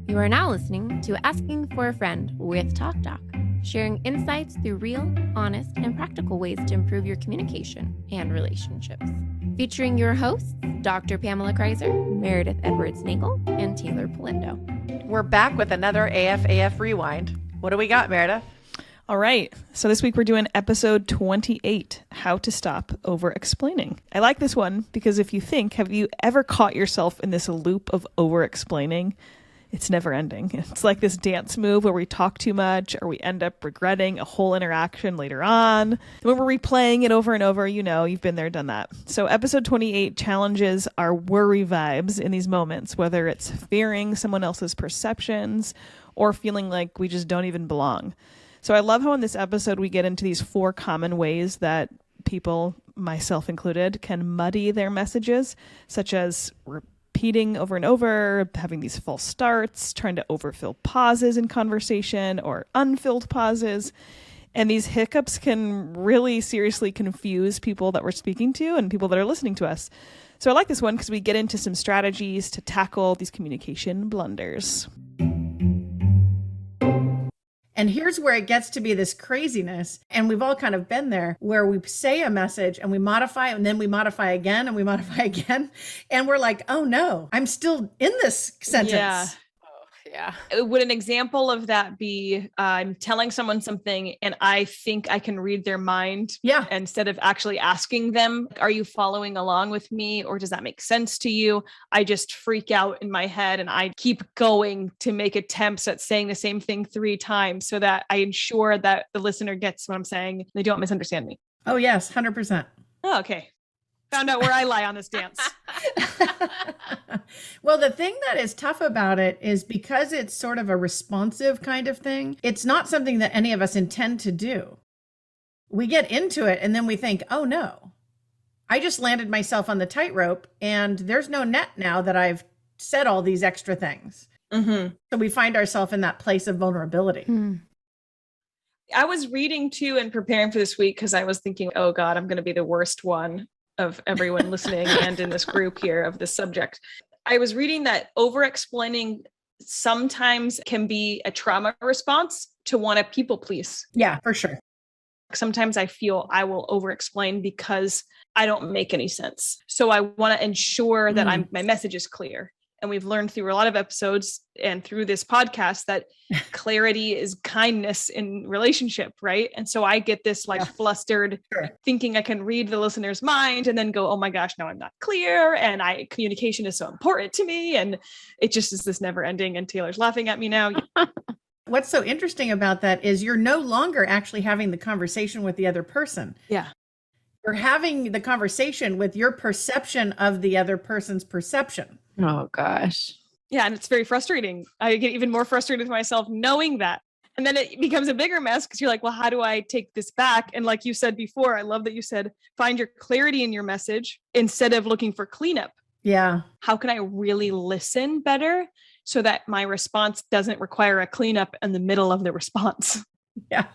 You are now listening to Asking for a Friend with TalkDoc, sharing insights through real, honest, and practical ways to improve your communication and relationships. Featuring your hosts, Dr. Pamela Kreiser, Meredith Edwards-Nagel, and Teighlor Polindo. We're back with another AFAF Rewind. What do we got, Meredith? All right. So this week we're doing episode 28, How to Stop Over-Explaining. I like this one because if you think, have you ever caught yourself in this loop of over-explaining? It's never ending. It's like this dance move where we talk too much or we end up regretting a whole interaction later on. And when we're replaying it over and over, you know, you've been there, done that. So episode 28 challenges our worry vibes in these moments, whether it's fearing someone else's perceptions or feeling like we just don't even belong. So I love how in this episode we get into these 4 common ways that people, myself included, can muddy their messages, such as repeating over and over, having these false starts, trying to overfill pauses in conversation or unfilled pauses. And these hiccups can really seriously confuse people that we're speaking to and people that are listening to us. So I like this one because we get into some strategies to tackle these communication blunders. And here's where it gets to be this craziness. And we've all kind of been there where we say a message and we modify it and then we modify again and we modify again. And we're like, oh no, I'm still in this sentence. Yeah. Yeah. Would an example of that be I'm telling someone something and I think I can read their mind? Yeah. Instead of actually asking them, are you following along with me? Or does that make sense to you? I just freak out in my head and I keep going to make attempts at saying the same thing 3 times so that I ensure that the listener gets what I'm saying. They don't misunderstand me. Oh, yes. 100%. Oh, okay. Found out where I lie on this dance. Well, the thing that is tough about it is because it's sort of a responsive kind of thing, it's not something that any of us intend to do. We get into it and then we think, oh no, I just landed myself on the tightrope and there's no net now that I've said all these extra things. Mm-hmm. So we find ourselves in that place of vulnerability. I was reading too and preparing for this week because I was thinking, oh God, I'm going to be the worst one of everyone listening and in this group here of this subject. I was reading that over-explaining sometimes can be a trauma response to want to people please. Yeah, for sure. Sometimes I feel I will over-explain because I don't make any sense. So I want to ensure that my message is clear. And we've learned through a lot of episodes and through this podcast that clarity is kindness in relationship, right? And so I get this flustered thinking I can read the listener's mind and then go, oh my gosh, now I'm not clear. And communication is so important to me. And it just is this never ending. And Teighlor's laughing at me now. What's so interesting about that is you're no longer actually having the conversation with the other person. Yeah. You're having the conversation with your perception of the other person's perception. Oh gosh. Yeah. And it's very frustrating. I get even more frustrated with myself knowing that. And then it becomes a bigger mess because you're like, well, how do I take this back? And like you said before, I love that you said, find your clarity in your message instead of looking for cleanup. Yeah. How can I really listen better so that my response doesn't require a cleanup in the middle of the response? Yeah.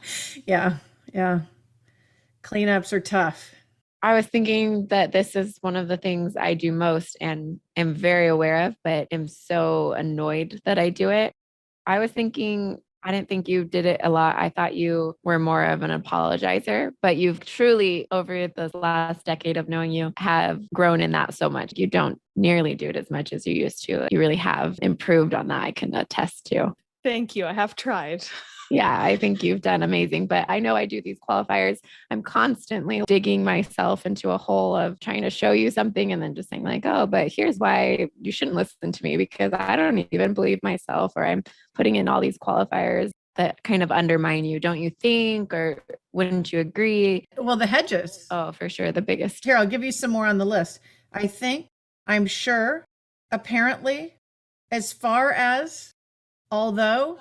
Cleanups are tough. I was thinking that this is one of the things I do most and am very aware of, but am so annoyed that I do it. I was thinking, I didn't think you did it a lot. I thought you were more of an apologizer, but you've truly, over the last decade of knowing you, have grown in that so much. You don't nearly do it as much as you used to. You really have improved on that. I can attest to. Thank you. I have tried. Yeah, I think you've done amazing, but I know I do these qualifiers. I'm constantly digging myself into a hole of trying to show you something and then just saying like, oh, but here's why you shouldn't listen to me because I don't even believe myself, or I'm putting in all these qualifiers that kind of undermine you. Don't you think, or wouldn't you agree? Well, the hedges. Oh, for sure. The biggest. Here, I'll give you some more on the list. I think, I'm sure, apparently, as far as, although.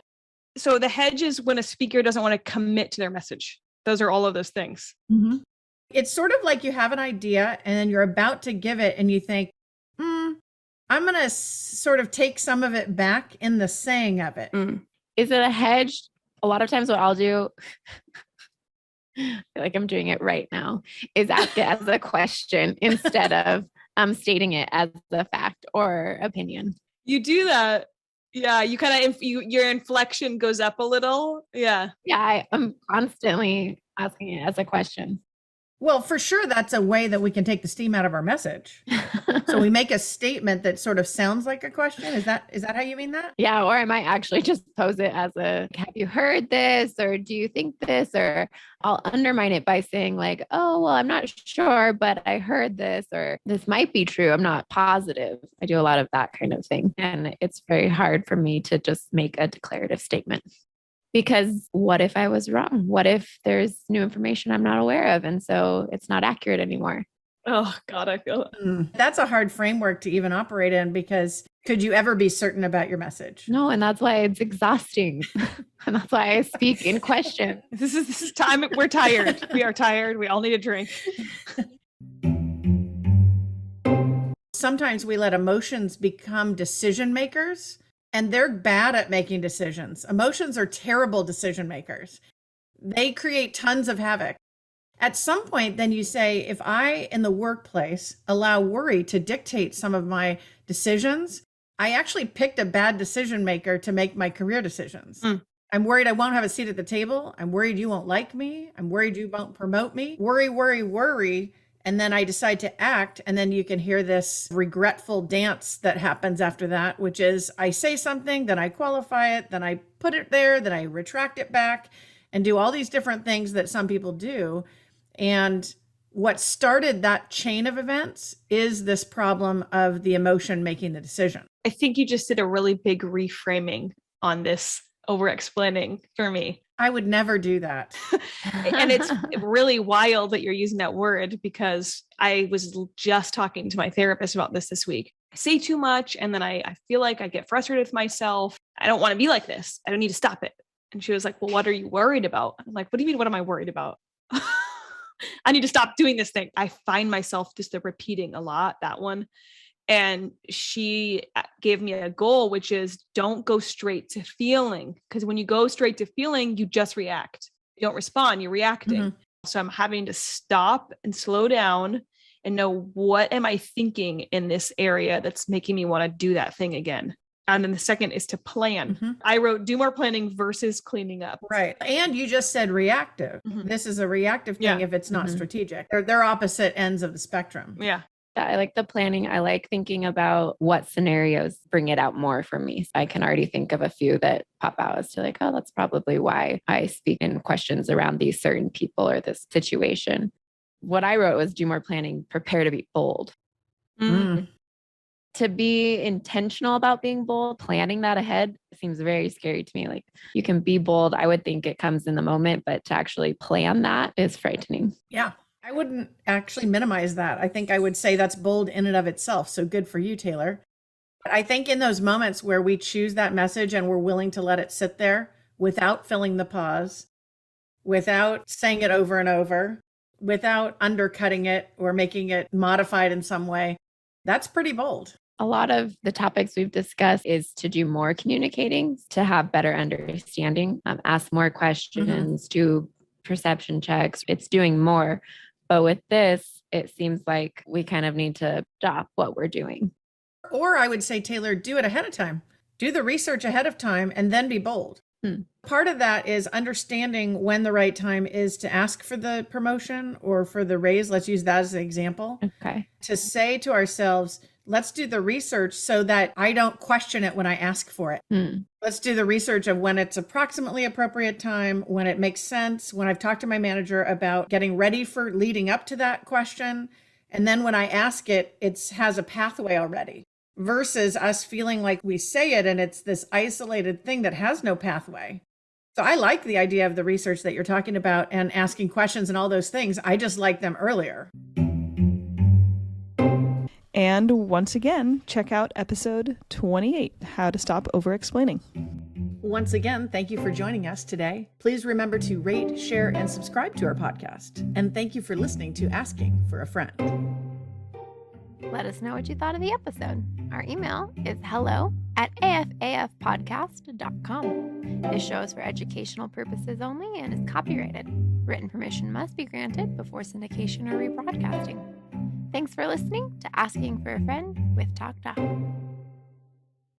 So the hedge is when a speaker doesn't want to commit to their message. Those are all of those things. Mm-hmm. It's sort of like you have an idea and then you're about to give it and you think, I'm going to sort of take some of it back in the saying of it. Is it a hedge? A lot of times what I'll do, I feel like I'm doing it right now, is ask it as a question instead of stating it as a fact or opinion. You do that Yeah, you kind of your inflection goes up a little. Yeah. Yeah, I'm constantly asking it as a question. Well, for sure, that's a way that we can take the steam out of our message. So we make a statement that sort of sounds like a question. Is that how you mean that? Yeah, or I might actually just pose it as a, have you heard this? Or do you think this? Or I'll undermine it by saying like, oh, well, I'm not sure, but I heard this, or this might be true. I'm not positive. I do a lot of that kind of thing. And it's very hard for me to just make a declarative statement. Because what if I was wrong? What if there's new information I'm not aware of? And so it's not accurate anymore. Oh God, I feel that. That's a hard framework to even operate in, because could you ever be certain about your message? No, and that's why it's exhausting. And that's why I speak in question. This is time. We're tired. We are tired. We all need a drink. Sometimes we let emotions become decision makers. And they're bad at making decisions. Emotions are terrible decision makers. They create tons of havoc. At some point, then you say, if I, in the workplace, allow worry to dictate some of my decisions, I actually picked a bad decision maker to make my career decisions. I'm worried I won't have a seat at the table. I'm worried you won't like me. I'm worried you won't promote me. Worry, worry, worry. And then I decide to act. And then you can hear this regretful dance that happens after that, which is I say something, then I qualify it, then I put it there, then I retract it back, and do all these different things that some people do. And what started that chain of events is this problem of the emotion making the decision. I think you just did a really big reframing on this over-explaining for me. I would never do that. And it's really wild that you're using that word, because I was just talking to my therapist about this week. I say too much, and then I feel like I get frustrated with myself. I don't want to be like this. I don't need to stop it. And she was like, well, what are you worried about? I'm like, what do you mean? What am I worried about? I need to stop doing this thing. I find myself just repeating a lot, that one. And she gave me a goal, which is don't go straight to feeling. Because when you go straight to feeling, you just react. You don't respond, you're reacting. Mm-hmm. So I'm having to stop and slow down and know, what am I thinking in this area that's making me want to do that thing again? And then the second is to plan. Mm-hmm. I wrote do more planning versus cleaning up. Right. And you just said reactive. Mm-hmm. This is a reactive thing if it's not strategic. They're opposite ends of the spectrum. Yeah. I like the planning. I like thinking about what scenarios bring it out more for me. I can already think of a few that pop out as to like, oh, that's probably why I speak in questions around these certain people or this situation. What I wrote was do more planning, prepare to be bold. Mm. To be intentional about being bold, planning that ahead seems very scary to me. Like, you can be bold. I would think it comes in the moment, but to actually plan that is frightening. Yeah. I wouldn't actually minimize that. I think I would say that's bold in and of itself. So good for you, Teighlor. But I think in those moments where we choose that message and we're willing to let it sit there without filling the pause, without saying it over and over, without undercutting it or making it modified in some way, that's pretty bold. A lot of the topics we've discussed is to do more communicating, to have better understanding, ask more questions, do perception checks. It's doing more. But with this, it seems like we kind of need to stop what we're doing. Or I would say, Teighlor, do it ahead of time. Do the research ahead of time and then be bold. Part of that is understanding when the right time is to ask for the promotion or for the raise. Let's use that as an example. Okay. To say to ourselves, let's do the research so that I don't question it when I ask for it. Let's do the research of when it's approximately appropriate time, when it makes sense, when I've talked to my manager about getting ready for leading up to that question. And then when I ask it, it has a pathway already, versus us feeling like we say it and it's this isolated thing that has no pathway. So I like the idea of the research that you're talking about and asking questions and all those things. I just like them earlier. And once again, check out episode 28, How to Stop Over-Explaining. Once again, thank you for joining us today. Please remember to rate, share, and subscribe to our podcast. And thank you for listening to Asking for a Friend. Let us know what you thought of the episode. Our email is hello@afafpodcast.com. This show is for educational purposes only and is copyrighted. Written permission must be granted before syndication or rebroadcasting. Thanks for listening to Asking for a Friend with TalkDoc.